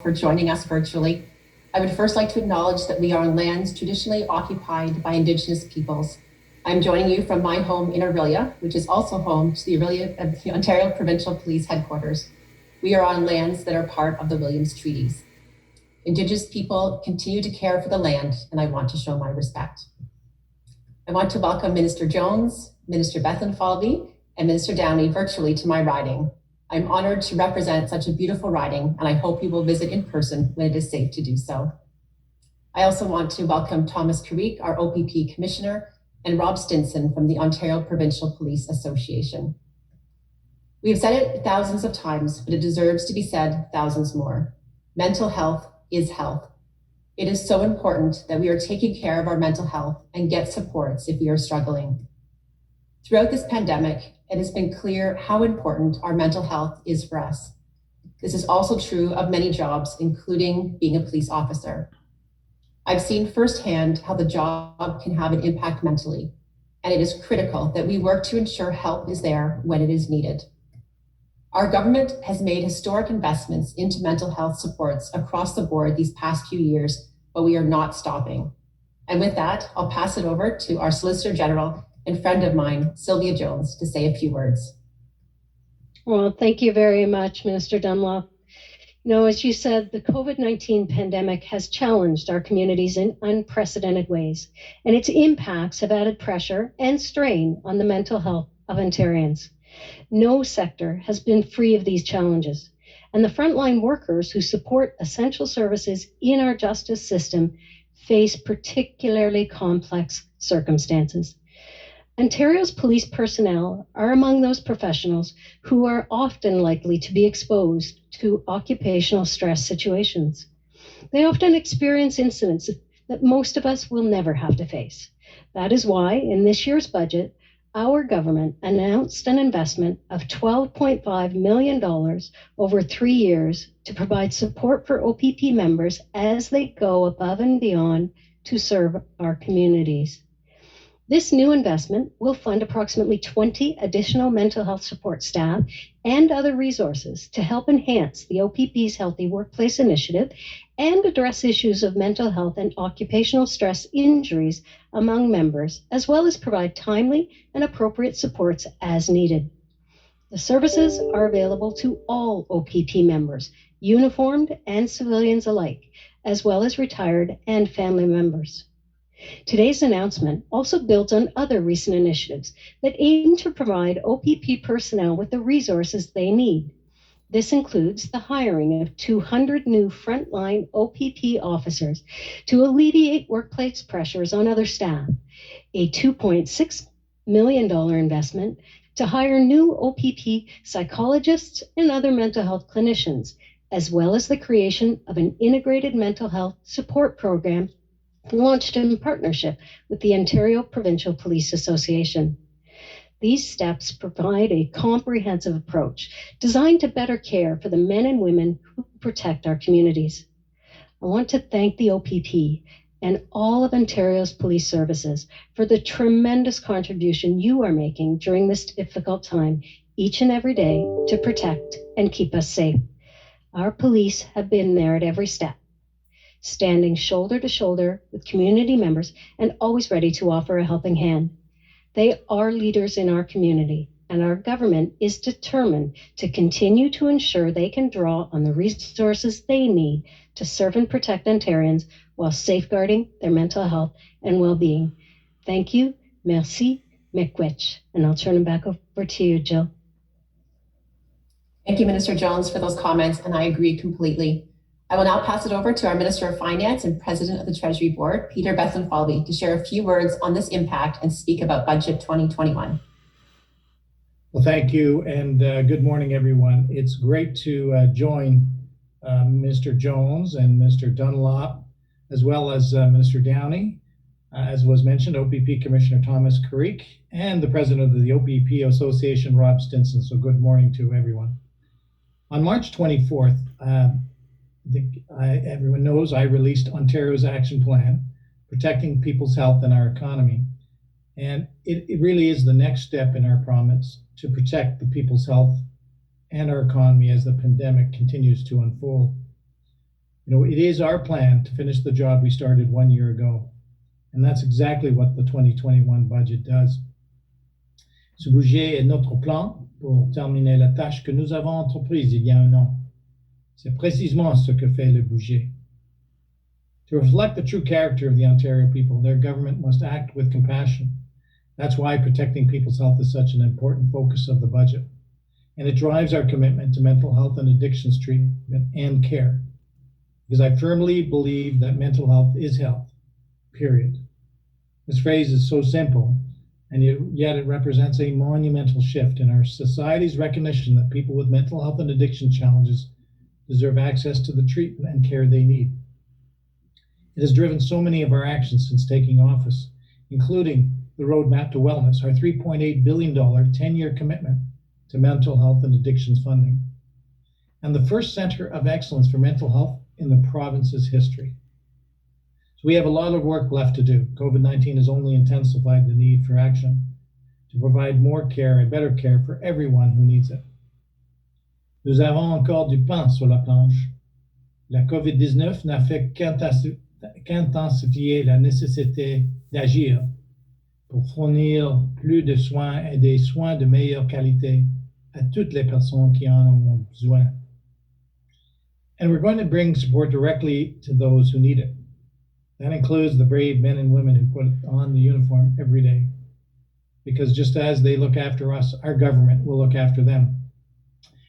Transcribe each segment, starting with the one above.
for joining us virtually. I would first like to acknowledge that we are on lands traditionally occupied by Indigenous peoples. I'm joining you from my home in Orillia, which is also home to the Ontario Provincial Police Headquarters. We are on lands that are part of the Williams Treaties. Indigenous people continue to care for the land, and I want to show my respect. I want to welcome Minister Jones, Minister Bethlenfalvy, and Minister Downey virtually to my riding. I'm honored to represent such a beautiful riding, and I hope you will visit in person when it is safe to do so. I also want to welcome Thomas Carrique, our OPP Commissioner, and Rob Stinson from the Ontario Provincial Police Association. We have said it thousands of times, but it deserves to be said thousands more. Mental health is health. It is so important that we are taking care of our mental health and get supports if we are struggling. Throughout this pandemic, it has been clear how important our mental health is for us. This is also true of many jobs, including being a police officer. I've seen firsthand how the job can have an impact mentally, and it is critical that we work to ensure help is there when it is needed. Our government has made historic investments into mental health supports across the board these past few years, but we are not stopping. And with that, I'll pass it over to our Solicitor General and friend of mine, Sylvia Jones, to say a few words. Well, thank you very much, Minister Dunlop. As you said, the COVID-19 pandemic has challenged our communities in unprecedented ways, and its impacts have added pressure and strain on the mental health of Ontarians. No sector has been free of these challenges, and the frontline workers who support essential services in our justice system face particularly complex circumstances. Ontario's police personnel are among those professionals who are often likely to be exposed to occupational stress situations. They often experience incidents that most of us will never have to face. That is why, in this year's budget, our government announced an investment of $12.5 million over 3 years to provide support for OPP members as they go above and beyond to serve our communities. This new investment will fund approximately 20 additional mental health support staff and other resources to help enhance the OPP's Healthy Workplace initiative and address issues of mental health and occupational stress injuries among members, as well as provide timely and appropriate supports as needed. The services are available to all OPP members, uniformed and civilians alike, as well as retired and family members. Today's announcement also builds on other recent initiatives that aim to provide OPP personnel with the resources they need. This includes the hiring of 200 new frontline OPP officers to alleviate workplace pressures on other staff, a $2.6 million investment to hire new OPP psychologists and other mental health clinicians, as well as the creation of an integrated mental health support program launched in partnership with the Ontario Provincial Police Association. These steps provide a comprehensive approach designed to better care for the men and women who protect our communities. I want to thank the OPP and all of Ontario's police services for the tremendous contribution you are making during this difficult time each and every day to protect and keep us safe. Our police have been there at every step, standing shoulder to shoulder with community members and always ready to offer a helping hand. They are leaders in our community, and our government is determined to continue to ensure they can draw on the resources they need to serve and protect Ontarians while safeguarding their mental health and well-being. Thank you, merci, miigwech. And I'll turn it back over to you, Jill. Thank you, Minister Jones, for those comments, and I agree completely. I will now pass it over to our Minister of Finance and President of the Treasury Board, Peter Bessenfalde, to share a few words on this impact and speak about Budget 2021. Well, thank you, and good morning, everyone. It's great to join Mr. Jones and Mr. Dunlop, as well as Minister Downey, as was mentioned, OPP Commissioner Thomas Carrique, and the President of the OPP Association, Rob Stinson. So good morning to everyone. On March 24th, everyone knows I released Ontario's action plan, protecting people's health and our economy. And it really is the next step in our promise to protect the people's health and our economy as the pandemic continues to unfold. It is our plan to finish the job we started 1 year ago. And that's exactly what the 2021 budget does. Ce budget est notre plan pour terminer la tâche que nous avons entreprise il y a un an. C'est précisément ce que fait le budget. To reflect the true character of the Ontario people, their government must act with compassion. That's why protecting people's health is such an important focus of the budget. And it drives our commitment to mental health and addictions treatment and care. Because I firmly believe that mental health is health, period. This phrase is so simple, and yet it represents a monumental shift in our society's recognition that people with mental health and addiction challenges deserve access to the treatment and care they need. It has driven so many of our actions since taking office, including the Roadmap to Wellness, our $3.8 billion 10-year commitment to mental health and addictions funding, and the first Center of Excellence for Mental Health in the province's history. So we have a lot of work left to do. COVID-19 has only intensified the need for action to provide more care and better care for everyone who needs it. Nous avons encore du pain sur la planche. La COVID-19 n'a fait qu'intensifier la nécessité d'agir pour fournir plus de soins et des soins de meilleure qualité à toutes les personnes qui en ont besoin. And we're going to bring support directly to those who need it. That includes the brave men and women who put on the uniform every day. Because just as they look after us, our government will look after them.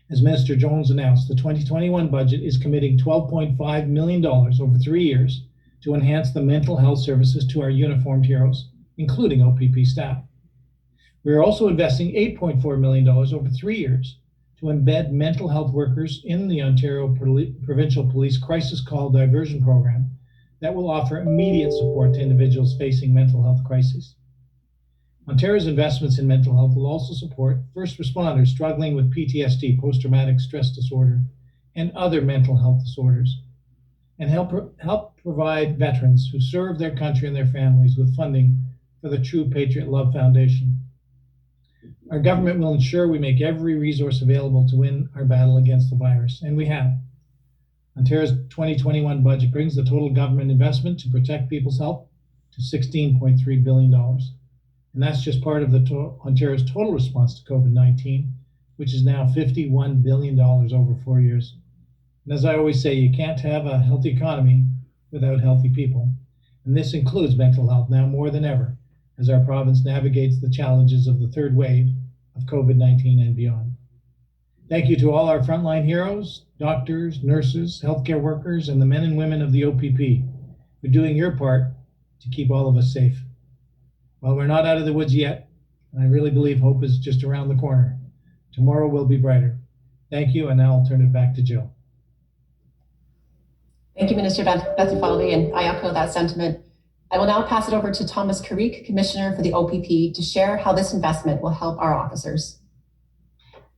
As Minister Jones announced, the 2021 budget is committing $12.5 million over 3 years to enhance the mental health services to our uniformed heroes, including OPP staff. We are also investing $8.4 million over 3 years to embed mental health workers in the Ontario Provincial Police Crisis Call Diversion Program that will offer immediate support to individuals facing mental health crises. Ontario's investments in mental health will also support first responders struggling with PTSD, post-traumatic stress disorder, and other mental health disorders, and help provide veterans who serve their country and their families with funding for the True Patriot Love Foundation. Our government will ensure we make every resource available to win our battle against the virus, and we have. Ontario's 2021 budget brings the total government investment to protect people's health to $16.3 billion. And that's just part of Ontario's total response to COVID-19, which is now $51 billion over 4 years. And as I always say, you can't have a healthy economy without healthy people. And this includes mental health now more than ever, as our province navigates the challenges of the third wave of COVID-19 and beyond. Thank you to all our frontline heroes, doctors, nurses, healthcare workers, and the men and women of the OPP for doing your part to keep all of us safe. Well, we're not out of the woods yet, and I really believe hope is just around the corner. Tomorrow will be brighter. Thank you, and now I'll turn it back to Jill. Thank you, Minister Bessenfalde, and I echo that sentiment. I will now pass it over to Thomas Carrique, Commissioner for the OPP, to share how this investment will help our officers.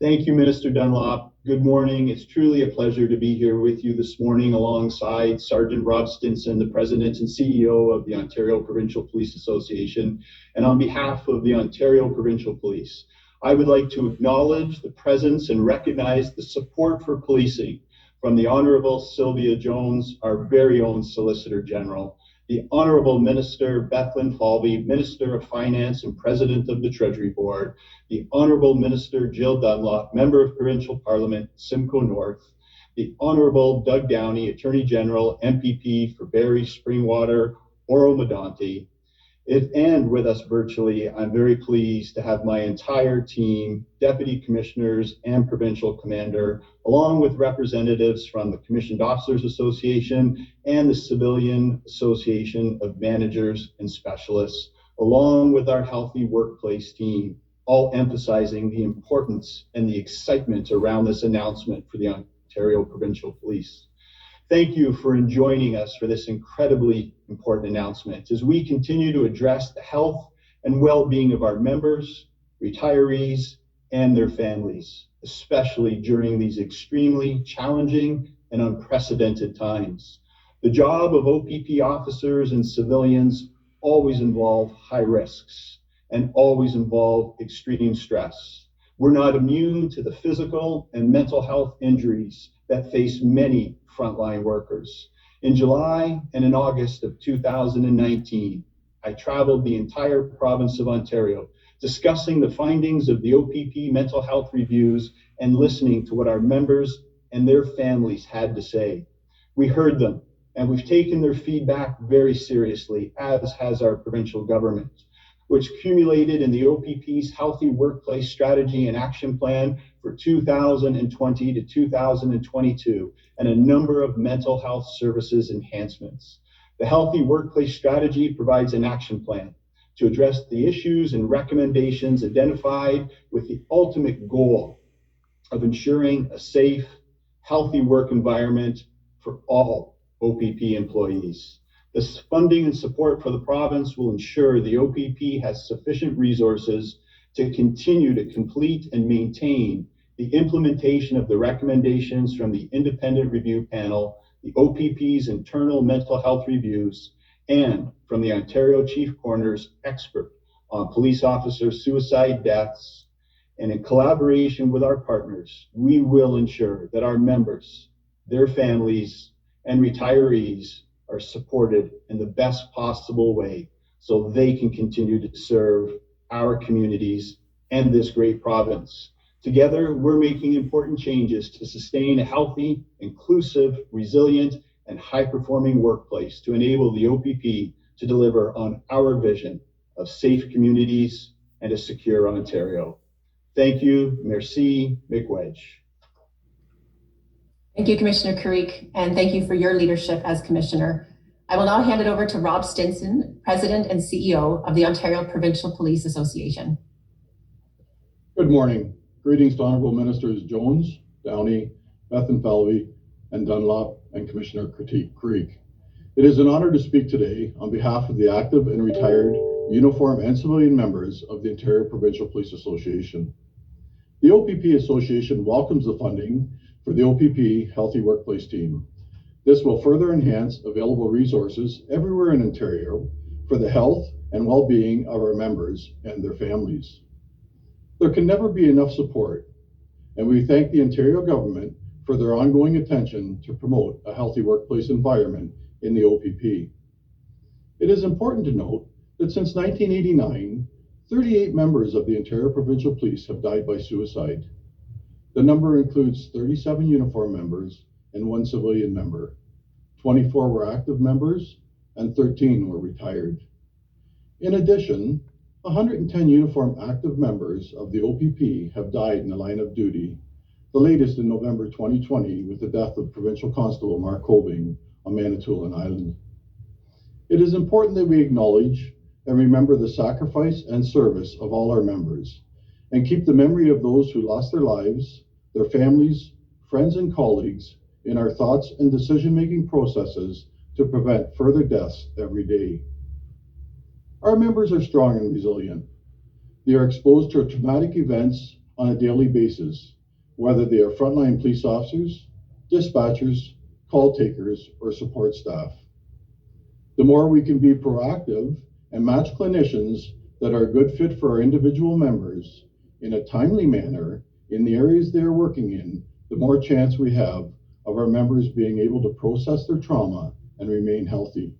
Thank you, Minister Dunlop. Good morning. It's truly a pleasure to be here with you this morning alongside Sergeant Rob Stinson, the President and CEO of the Ontario Provincial Police Association. And on behalf of the Ontario Provincial Police, I would like to acknowledge the presence and recognize the support for policing from the Honourable Sylvia Jones, our very own Solicitor General, the Honourable Minister Bethlenfalvy, Minister of Finance and President of the Treasury Board, the Honourable Minister Jill Dunlop, Member of Provincial Parliament, Simcoe North, the Honourable Doug Downey, Attorney General, MPP for Barrie, Springwater, Oro-Medonte. And with us virtually, I'm very pleased to have my entire team, Deputy Commissioners and Provincial Commander, along with representatives from the Commissioned Officers Association and the Civilian Association of Managers and Specialists, along with our Healthy Workplace Team, all emphasizing the importance and the excitement around this announcement for the Ontario Provincial Police. Thank you for joining us for this incredibly important announcement as we continue to address the health and well-being of our members, retirees, and their families, especially during these extremely challenging and unprecedented times. The job of OPP officers and civilians always involve high risks and always involve extreme stress. We're not immune to the physical and mental health injuries that face many frontline workers. In July and in August of 2019, I traveled the entire province of Ontario, discussing the findings of the OPP mental health reviews and listening to what our members and their families had to say. We heard them, and we've taken their feedback very seriously, as has our provincial government, which accumulated in the OPP's Healthy Workplace Strategy and Action Plan for 2020 to 2022, and a number of mental health services enhancements. The Healthy Workplace Strategy provides an action plan to address the issues and recommendations identified with the ultimate goal of ensuring a safe, healthy work environment for all OPP employees. This funding and support for the province will ensure the OPP has sufficient resources to continue to complete and maintain the implementation of the recommendations from the independent review panel, the OPP's internal mental health reviews, and from the Ontario Chief Coroner's expert on police officer suicide deaths. And in collaboration with our partners, we will ensure that our members, their families, and retirees are supported in the best possible way so they can continue to serve our communities and this great province. Together, we're making important changes to sustain a healthy, inclusive, resilient, and high-performing workplace to enable the OPP to deliver on our vision of safe communities and a secure Ontario. Thank you. Merci. Miigwech. Thank you, Commissioner Carrique, and thank you for your leadership as Commissioner. I will now hand it over to Rob Stinson, President and CEO of the Ontario Provincial Police Association. Good morning. Greetings to Honourable Ministers Jones, Downey, Bethlenfalvy, and Dunlop, and Commissioner Carrique. It is an honour to speak today on behalf of the active and retired uniform and civilian members of the Ontario Provincial Police Association. The OPP Association welcomes the funding for the OPP Healthy Workplace Team. This will further enhance available resources everywhere in Ontario for the health and well-being of our members and their families. There can never be enough support, and we thank the Ontario Government for their ongoing attention to promote a healthy workplace environment in the OPP. It is important to note that since 1989, 38 members of the Ontario Provincial Police have died by suicide. The number includes 37 uniform members and 1 civilian member. 24 were active members and 13 were retired. In addition, 110 uniform active members of the OPP have died in the line of duty, the latest in November 2020 with the death of Provincial Constable Mark Coving on Manitoulin Island. It is important that we acknowledge and remember the sacrifice and service of all our members, and keep the memory of those who lost their lives, their families, friends, and colleagues in our thoughts and decision-making processes to prevent further deaths every day. Our members are strong and resilient. They are exposed to traumatic events on a daily basis, whether they are frontline police officers, dispatchers, call takers, or support staff. The more we can be proactive and match clinicians that are a good fit for our individual members in a timely manner in the areas they are working in, the more chance we have of our members being able to process their trauma and remain healthy.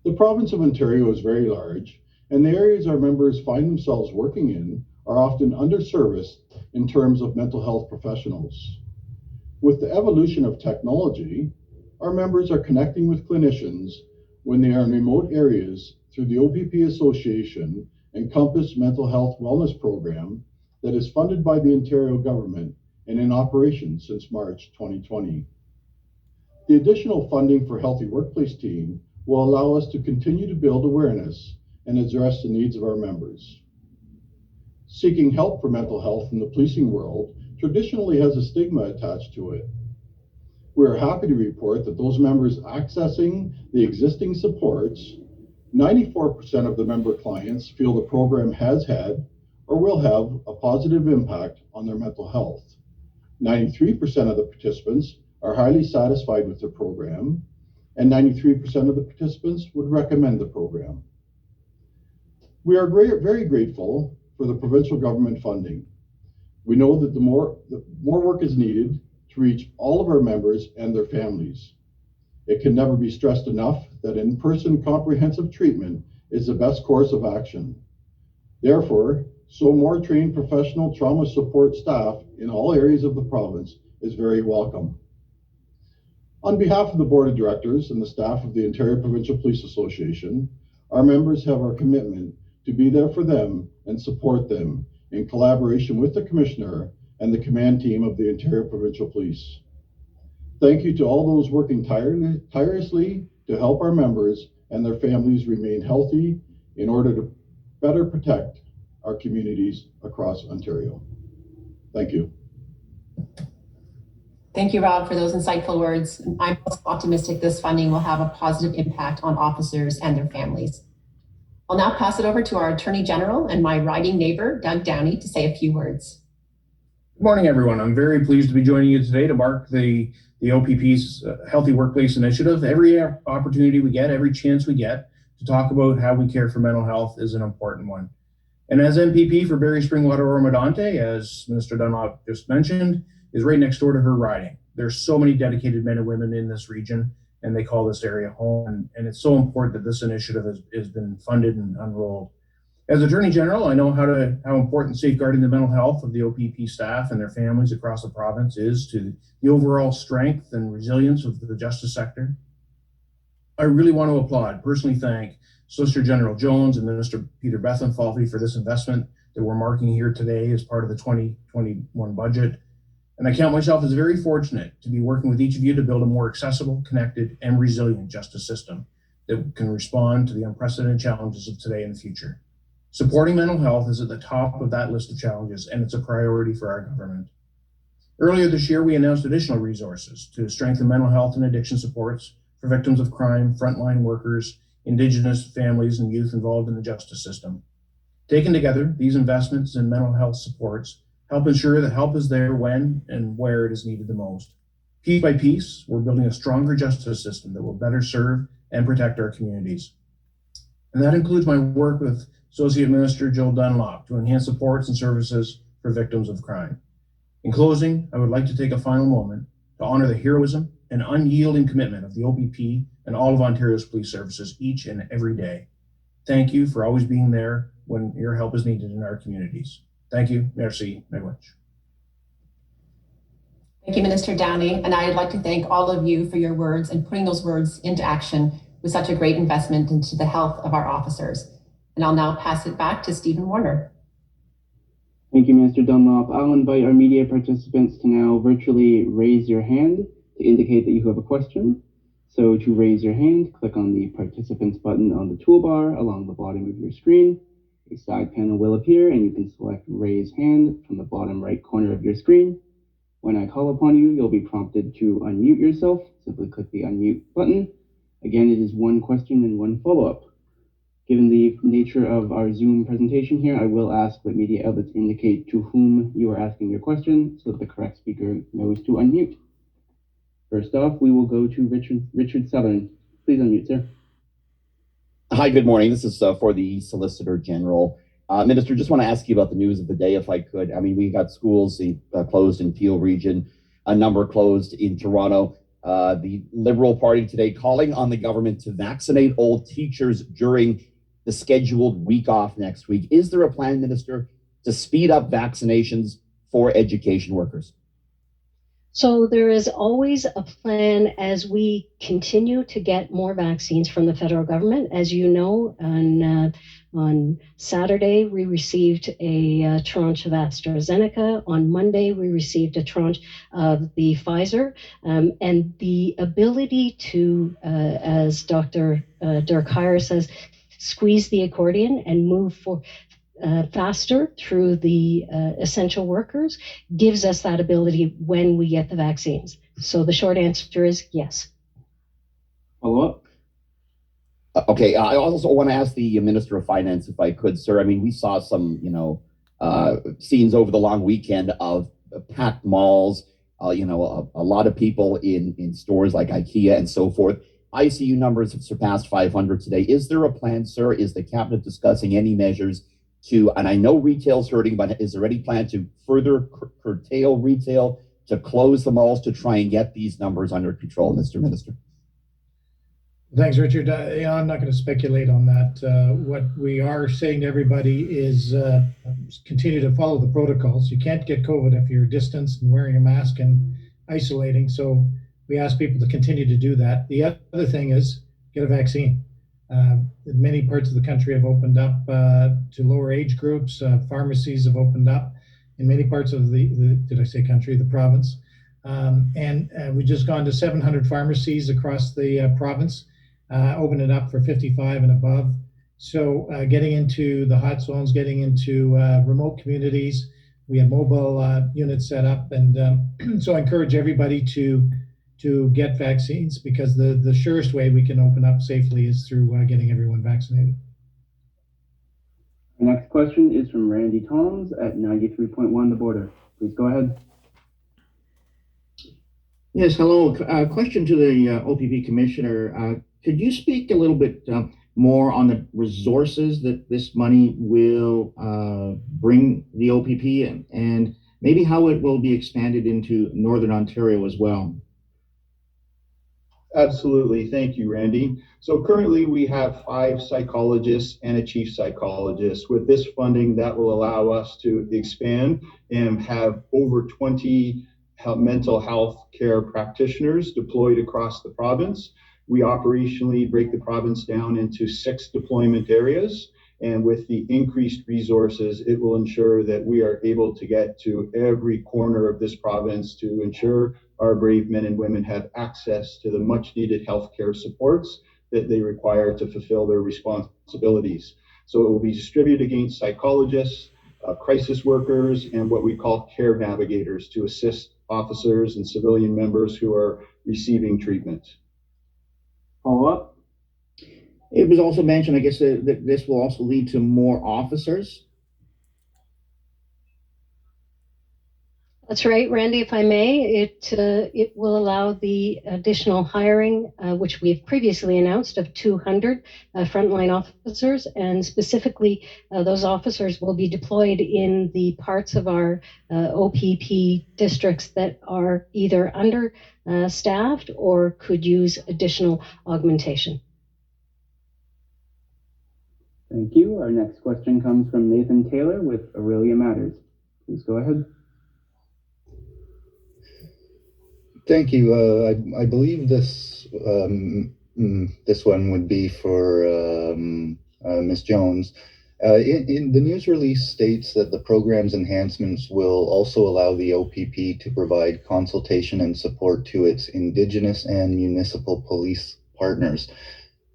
The province of Ontario is very large, and the areas our members find themselves working in are often underserviced in terms of mental health professionals. With the evolution of technology, our members are connecting with clinicians when they are in remote areas through the OPP Association and Compass Mental Health Wellness Program that is funded by the Ontario Government and in operation since March 2020. The additional funding for Healthy Workplace Team will allow us to continue to build awareness and address the needs of our members. Seeking help for mental health in the policing world traditionally has a stigma attached to it. We are happy to report that those members accessing the existing supports, 94% of the member clients feel the program has had or will have a positive impact on their mental health. 93% of the participants are highly satisfied with the program, and 93% of the participants would recommend the program. We are very grateful for the provincial government funding. We know that the more work is needed to reach all of our members and their families. It can never be stressed enough that in-person comprehensive treatment is the best course of action. Therefore, so more trained professional trauma support staff in all areas of the province is very welcome. On behalf of the Board of Directors and the staff of the Ontario Provincial Police Association, our members have our commitment to be there for them and support them in collaboration with the Commissioner and the command team of the Ontario Provincial Police. Thank you to all those working tirelessly to help our members and their families remain healthy in order to better protect our communities across Ontario. Thank you. Thank you, Rob, for those insightful words. I'm also optimistic this funding will have a positive impact on officers and their families. I'll now pass it over to our Attorney General and my riding neighbor, Doug Downey, to say a few words. Good morning, everyone. I'm very pleased to be joining you today to mark the OPP's Healthy Workplace Initiative. Every opportunity we get, every chance we get to talk about how we care for mental health is an important one. And as MPP for Barrie Springwater Ormondonte, as Minister Dunlop just mentioned, is right next door to her riding. There's so many dedicated men and women in this region, and they call this area home. And it's so important that this initiative has been funded and unrolled. As Attorney General, I know how important safeguarding the mental health of the OPP staff and their families across the province is to the overall strength and resilience of the justice sector. I really want to applaud, personally thank Solicitor General Jones and Minister Peter Bessenfalde for this investment that we're marking here today as part of the 2021 budget. And I count myself as very fortunate to be working with each of you to build a more accessible, connected, and resilient justice system that can respond to the unprecedented challenges of today and the future. Supporting mental health is at the top of that list of challenges, and it's a priority for our government. Earlier this year, we announced additional resources to strengthen mental health and addiction supports for victims of crime, frontline workers, Indigenous families, and youth involved in the justice system. Taken together, these investments in mental health supports help ensure that help is there when and where it is needed the most. Piece by piece, we're building a stronger justice system that will better serve and protect our communities. And that includes my work with Associate Minister Joe Dunlop to enhance supports and services for victims of crime. In closing, I would like to take a final moment to honor the heroism and unyielding commitment of the OPP and all of Ontario's police services each and every day. Thank you for always being there when your help is needed in our communities. Thank you. Merci. Miigwech. Thank you, Minister Downey. And I'd like to thank all of you for your words and putting those words into action with such a great investment into the health of our officers. And I'll now pass it back to Stephen Warner. Thank you, Minister Dunlop. I'll invite our media participants to now virtually raise your hand to indicate that you have a question. So to raise your hand, click on the participants button on the toolbar along the bottom of your screen. A side panel will appear and you can select raise hand from the bottom right corner of your screen. When I call upon you, you'll be prompted to unmute yourself. Simply click the unmute button. Again, it is one question and one follow-up. Given the nature of our Zoom presentation here, I will ask that media outlets indicate to whom you are asking your question so that the correct speaker knows to unmute. First off, we will go to Richard Southern. Please unmute, sir. Hi, good morning. This is for the Solicitor General. Minister, just want to ask you about the news of the day, if I could. I mean, we got schools closed in Peel Region, a number closed in Toronto. The Liberal Party today calling on the government to vaccinate all teachers during the scheduled week off next week. Is there a plan, Minister, to speed up vaccinations for education workers? So there is always a plan as we continue to get more vaccines from the federal government. As you know, on Saturday, we received a tranche of AstraZeneca. On Monday, we received a tranche of the Pfizer. And the ability to, as Dr. Dirk Heyer says, squeeze the accordion and move faster through the essential workers gives us that ability when we get the vaccines. So the short answer is yes. Follow up. Okay, I also want to ask the Minister of Finance, if I could, sir. I mean, we saw some, scenes over the long weekend of packed malls, a lot of people in stores like IKEA and so forth. ICU numbers have surpassed 500 today. Is there a plan, sir? Is the cabinet discussing any measures and I know retail's hurting, but is there any plan to further curtail retail, to close the malls, to try and get these numbers under control, Mr. Minister? Thanks, Richard. I'm not going to speculate on that. What we are saying to everybody is continue to follow the protocols. You can't get COVID if you're distanced and wearing a mask and isolating. So we ask people to continue to do that. The other thing is get a vaccine. Many parts of the country have opened up to lower age groups. Pharmacies have opened up in many parts of the province. And we've just gone to 700 pharmacies across the province. Open it up for 55 and above. So getting into the hot zones, getting into remote communities, we have mobile units set up. And so I encourage everybody to get vaccines, because the surest way we can open up safely is through getting everyone vaccinated. The next question is from Randy Toms at 93.1 The Border. Please go ahead. Yes, hello. Question to the OPP Commissioner. Could you speak a little bit more on the resources that this money will bring the OPP, and maybe how it will be expanded into Northern Ontario as well? Absolutely. Thank you, Randy. So currently we have 5 psychologists and a chief psychologist. With this funding, that will allow us to expand and have over 20 mental health care practitioners deployed across the province. We operationally break the province down into 6 deployment areas. And with the increased resources, it will ensure that we are able to get to every corner of this province to ensure our brave men and women have access to the much needed healthcare supports that they require to fulfill their responsibilities. So it will be distributed against psychologists, crisis workers, and what we call care navigators to assist officers and civilian members who are receiving treatment. Follow up? It was also mentioned, I guess, that this will also lead to more officers. That's right, Randy, if I may. It will allow the additional hiring, which we've previously announced, of 200 frontline officers, and specifically those officers will be deployed in the parts of our OPP districts that are either understaffed or could use additional augmentation. Thank you. Our next question comes from Nathan Taylor with Aurelia Matters. Please go ahead. Thank you. I believe this this one would be for Ms. Jones. In the news release states that the program's enhancements will also allow the OPP to provide consultation and support to its Indigenous and municipal police partners.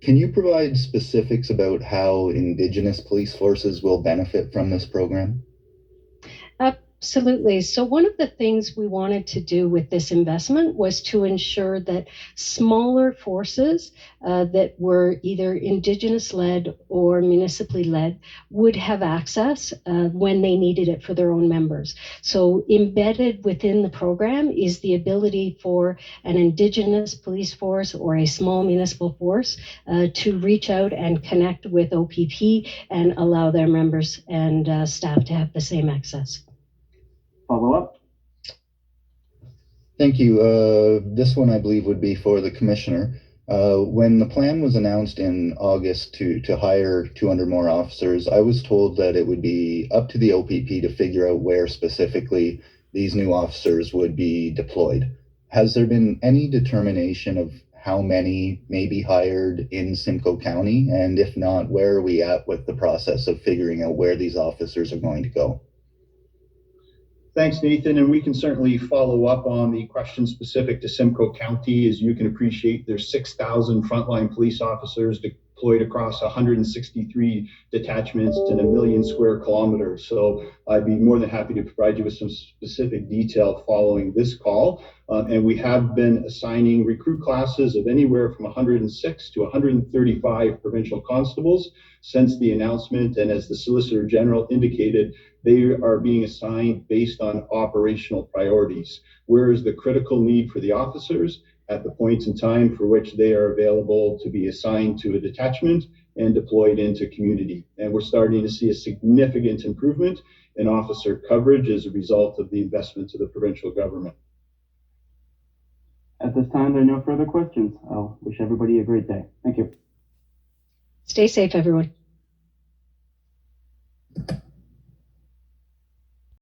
Can you provide specifics about how Indigenous police forces will benefit from this program? Absolutely. So one of the things we wanted to do with this investment was to ensure that smaller forces that were either Indigenous-led or municipally led would have access when they needed it for their own members. So embedded within the program is the ability for an Indigenous police force or a small municipal force to reach out and connect with OPP and allow their members and staff to have the same access. Follow up. Thank you. This one, I believe, would be for the Commissioner. When the plan was announced in August to hire 200 more officers, I was told that it would be up to the OPP to figure out where specifically these new officers would be deployed. Has there been any determination of how many may be hired in Simcoe County? And if not, where are we at with the process of figuring out where these officers are going to go? Thanks, Nathan, and we can certainly follow up on the question specific to Simcoe County. As you can appreciate, there's 6,000 frontline police officers deployed across 163 detachments and 1 million square kilometers. So I'd be more than happy to provide you with some specific detail following this call. And we have been assigning recruit classes of anywhere from 106 to 135 provincial constables since the announcement. And as the Solicitor General indicated, they are being assigned based on operational priorities. Where is the critical need for the officers at the points in time for which they are available to be assigned to a detachment and deployed into community. And we're starting to see a significant improvement in officer coverage as a result of the investments of the provincial government. At At this time, there are no further questions. I'll wish everybody a great day. Thank you. Stay safe, everyone.